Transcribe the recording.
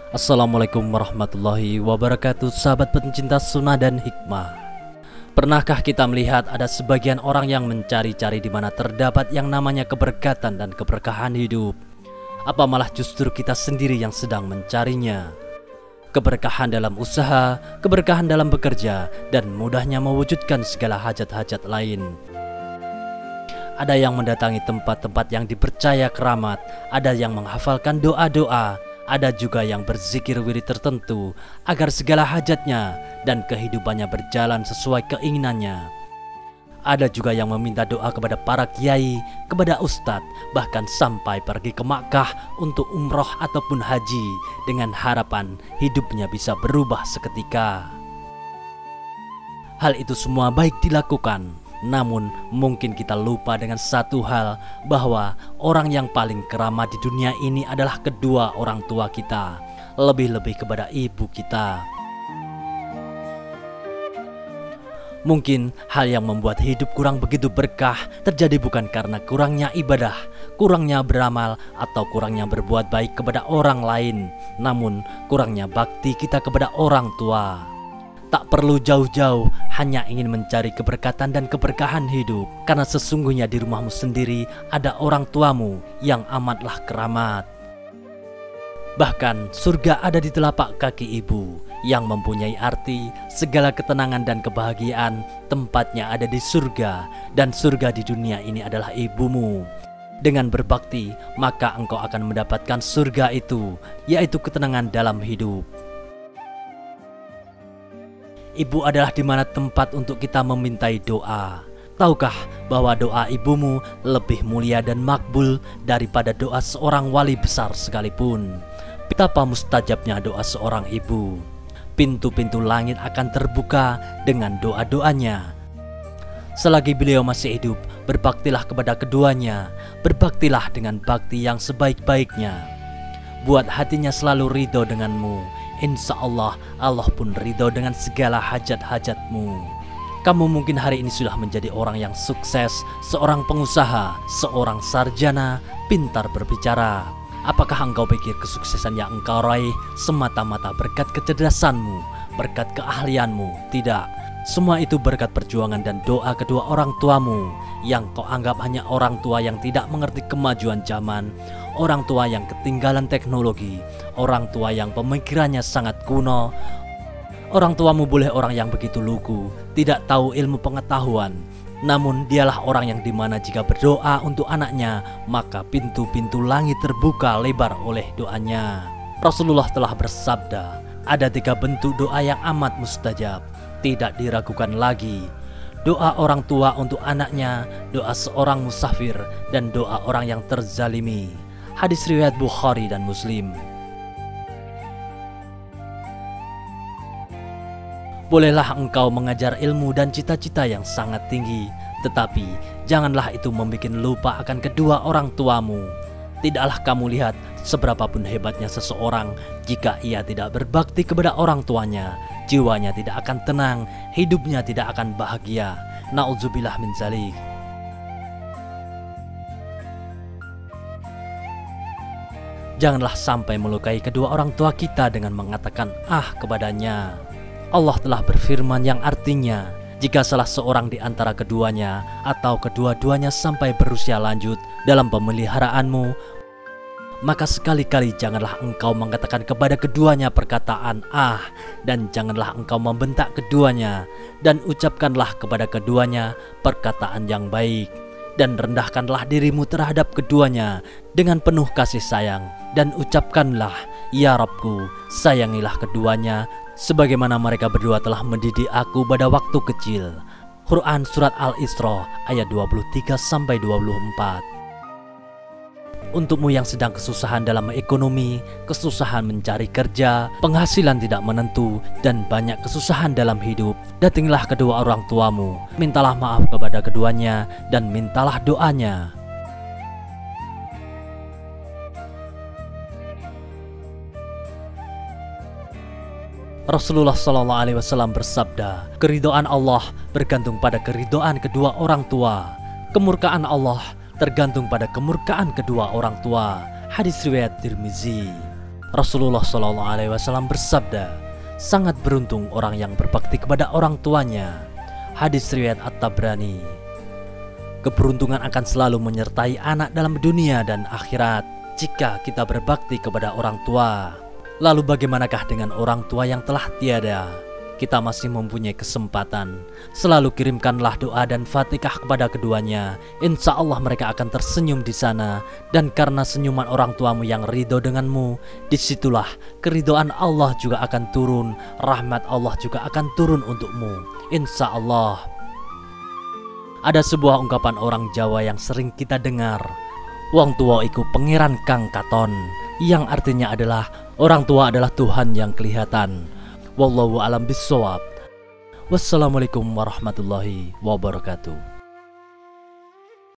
Assalamualaikum warahmatullahi wabarakatuh, sahabat pencinta sunnah dan hikmah. Pernahkah kita melihat ada sebagian orang yang mencari-cari di mana terdapat yang namanya keberkatan dan keberkahan hidup? Apa malah justru kita sendiri yang sedang mencarinya? Keberkahan dalam usaha, keberkahan dalam bekerja, dan mudahnya mewujudkan segala hajat-hajat lain. Ada yang mendatangi tempat-tempat yang dipercaya keramat, ada yang menghafalkan doa-doa, ada juga yang berzikir wirid tertentu agar segala hajatnya dan kehidupannya berjalan sesuai keinginannya. Ada juga yang meminta doa kepada para kiai, kepada ustadz, bahkan sampai pergi ke Makkah untuk umroh ataupun haji dengan harapan hidupnya bisa berubah seketika. Hal itu semua baik dilakukan, namun mungkin kita lupa dengan satu hal, bahwa orang yang paling keramat di dunia ini adalah kedua orang tua kita, lebih-lebih kepada ibu kita. Mungkin hal yang membuat hidup kurang begitu berkah terjadi bukan karena kurangnya ibadah, kurangnya beramal, atau kurangnya berbuat baik kepada orang lain, namun kurangnya bakti kita kepada orang tua. Tak perlu jauh-jauh, hanya ingin mencari keberkatan dan keberkahan hidup, karena sesungguhnya di rumahmu sendiri ada orang tuamu yang amatlah keramat. Bahkan surga ada di telapak kaki ibu, yang mempunyai arti segala ketenangan dan kebahagiaan tempatnya ada di surga, dan surga di dunia ini adalah ibumu. Dengan berbakti, maka engkau akan mendapatkan surga itu, yaitu ketenangan dalam hidup. Ibu adalah di mana tempat untuk kita memintai doa. Tahukah bahwa doa ibumu lebih mulia dan makbul daripada doa seorang wali besar sekalipun? Betapa mustajabnya doa seorang ibu. Pintu-pintu langit akan terbuka dengan doa-doanya. Selagi beliau masih hidup, berbaktilah kepada keduanya. Berbaktilah dengan bakti yang sebaik-baiknya. Buat hatinya selalu ridho denganmu. Insya Allah, Allah pun ridho dengan segala hajat-hajatmu. Kamu mungkin hari ini sudah menjadi orang yang sukses, seorang pengusaha, seorang sarjana, pintar berbicara. Apakah engkau pikir kesuksesan yang engkau raih semata-mata berkat kecerdasanmu, berkat keahlianmu? Tidak. Semua itu berkat perjuangan dan doa kedua orang tuamu, yang kau anggap hanya orang tua yang tidak mengerti kemajuan zaman, orang tua yang ketinggalan teknologi, orang tua yang pemikirannya sangat kuno. Orang tuamu boleh orang yang begitu lugu, tidak tahu ilmu pengetahuan, namun dialah orang yang dimana jika berdoa untuk anaknya, maka pintu-pintu langit terbuka lebar oleh doanya. Rasulullah telah bersabda, ada 3 bentuk doa yang amat mustajab, tidak diragukan lagi. Doa orang tua untuk anaknya, doa seorang musafir, dan doa orang yang terzalimi. Hadis riwayat Bukhari dan Muslim. Bolehlah engkau mengajar ilmu dan cita-cita yang sangat tinggi, tetapi janganlah itu membuat lupa akan kedua orang tuamu. Tidaklah kamu lihat seberapapun hebatnya seseorang, jika ia tidak berbakti kepada orang tuanya, jiwanya tidak akan tenang, hidupnya tidak akan bahagia. Na'udzubillah min dzalik. Janganlah sampai melukai kedua orang tua kita dengan mengatakan ah kepadanya. Allah telah berfirman yang artinya, jika salah seorang di antara keduanya atau kedua-duanya sampai berusia lanjut dalam pemeliharaanmu, maka sekali-kali janganlah engkau mengatakan kepada keduanya perkataan ah, dan janganlah engkau membentak keduanya, dan ucapkanlah kepada keduanya perkataan yang baik, dan rendahkanlah dirimu terhadap keduanya dengan penuh kasih sayang, dan ucapkanlah, ya Rabbku, sayangilah keduanya sebagaimana mereka berdua telah mendidik aku pada waktu kecil. Quran Surat Al-Isra ayat 23-24. Untukmu yang sedang kesusahan dalam ekonomi, kesusahan mencari kerja, penghasilan tidak menentu, dan banyak kesusahan dalam hidup, datangilah kedua orang tuamu, mintalah maaf kepada keduanya, dan mintalah doanya. Rasulullah SAW bersabda, keridhaan Allah bergantung pada keridhaan kedua orang tua. Kemurkaan Allah tergantung pada kemurkaan kedua orang tua. Hadis riwayat Tirmizi. Rasulullah SAW bersabda, sangat beruntung orang yang berbakti kepada orang tuanya. Hadis riwayat At-Tabrani. Keberuntungan akan selalu menyertai anak dalam dunia dan akhirat jika kita berbakti kepada orang tua. Lalu bagaimanakah dengan orang tua yang telah tiada? Kita masih mempunyai kesempatan. Selalu kirimkanlah doa dan fatihah kepada keduanya. Insya Allah mereka akan tersenyum di sana. Dan karena senyuman orang tuamu yang ridho denganmu, disitulah keridhaan Allah juga akan turun. Rahmat Allah juga akan turun untukmu, insya Allah. Ada sebuah ungkapan orang Jawa yang sering kita dengar, wong tua iku pangeran kang katon, yang artinya adalah orang tua adalah Tuhan yang kelihatan. Wallahu alam bissawab. Wassalamualaikum warahmatullahi wabarakatuh.